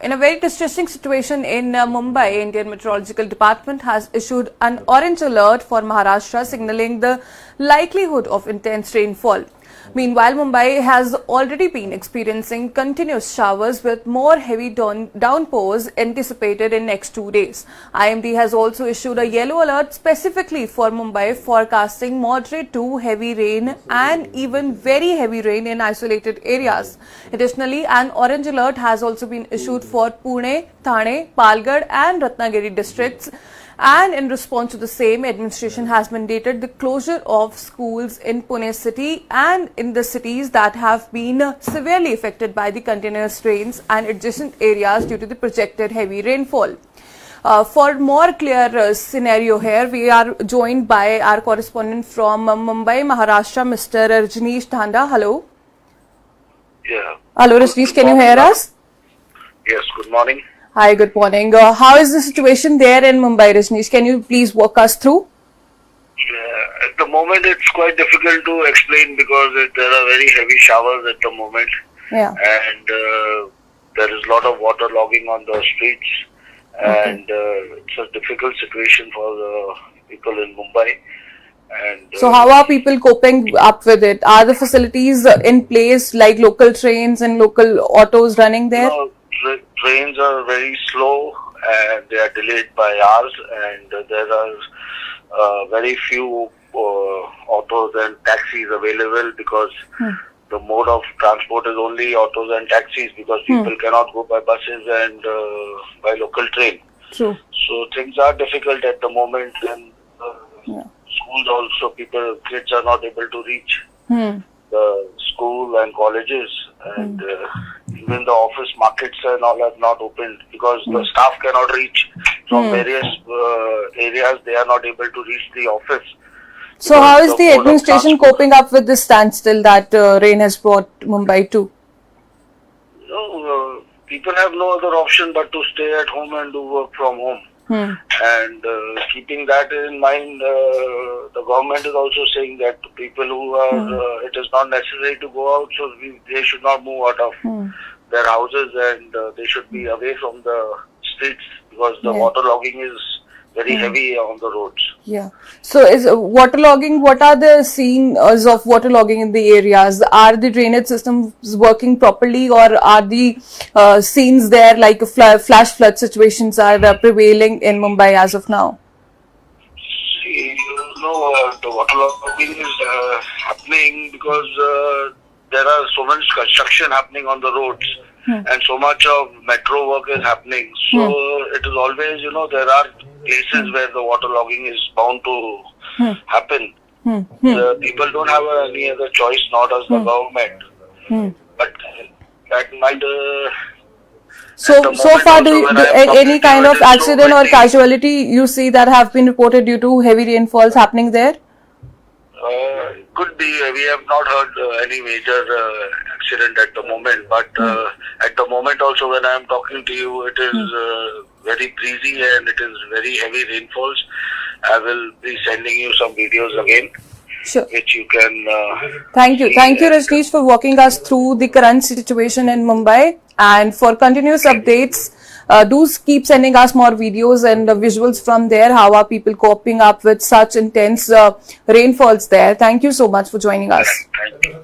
In a very distressing situation in Mumbai, Indian Meteorological Department has issued an orange alert for Maharashtra, signaling the likelihood of intense rainfall. Meanwhile, Mumbai has already been experiencing continuous showers with more heavy downpours anticipated in next 2 days. IMD has also issued a yellow alert specifically for Mumbai, forecasting moderate to heavy rain and even very heavy rain in isolated areas. Additionally, an orange alert has also been issued for Pune, Thane, Palghar and Ratnagiri districts. And in response to the same, administration has mandated the closure of schools in Pune city and in the cities that have been severely affected by the continuous rains and adjacent areas due to the projected heavy rainfall. For more clear scenario here, we are joined by our correspondent from Mumbai, Maharashtra, Mr. Rajneesh Thanda. Hello. Yeah. Hello, Rajneesh. Can you hear us? Yes. Good morning. Hi, good morning. How is the situation there in Mumbai, Rajneesh? Can you please walk us through? At the moment, it's quite difficult to explain because there are very heavy showers at the moment. Yeah. And there is a lot of water logging on the streets. And it's a difficult situation for the people in Mumbai. And So how are people coping up with it? Are the facilities in place like local trains and local autos running there? No, trains are very slow and they are delayed by hours, and there are very few autos and taxis available because the mode of transport is only autos and taxis because people cannot go by buses and by local train. True. So things are difficult at the moment, and schools also, kids are not able to reach the school and colleges, and even the office markets and all have not opened because the staff cannot reach from various areas. They are not able to reach the office. So how is the administration coping up with this standstill that rain has brought Mumbai to? No, people have no other option but to stay at home and do work from home. And keeping that in mind, the government is also saying that people who are, it is not necessary to go out, so they should not move out of their houses, and they should be away from the streets because the water logging is very heavy on the roads. Yeah. So is waterlogging, what are the scenes of waterlogging in the areas? Are the drainage systems working properly, or are the scenes there like flash flood situations are prevailing in Mumbai as of now? See, the waterlogging is happening because there are so much construction happening on the roads. And so much of metro work is happening. So it is always, there are places where the water logging is bound to happen. The people don't have any other choice, not as the government. But that might... So far, any kind of accident or casualty you see that have been reported due to heavy rainfalls happening there? Could be. We have not heard any major accident at the moment, but at the moment also when I am talking to you, it is very breezy and it is very heavy rainfalls. I will be sending you some videos again, which you can... Thank you, Rajneesh, for walking us through the current situation in Mumbai, and for continuous updates. Do keep sending us more videos and visuals from there. How are people coping up with such intense rainfalls there? Thank you so much for joining us. Thank you.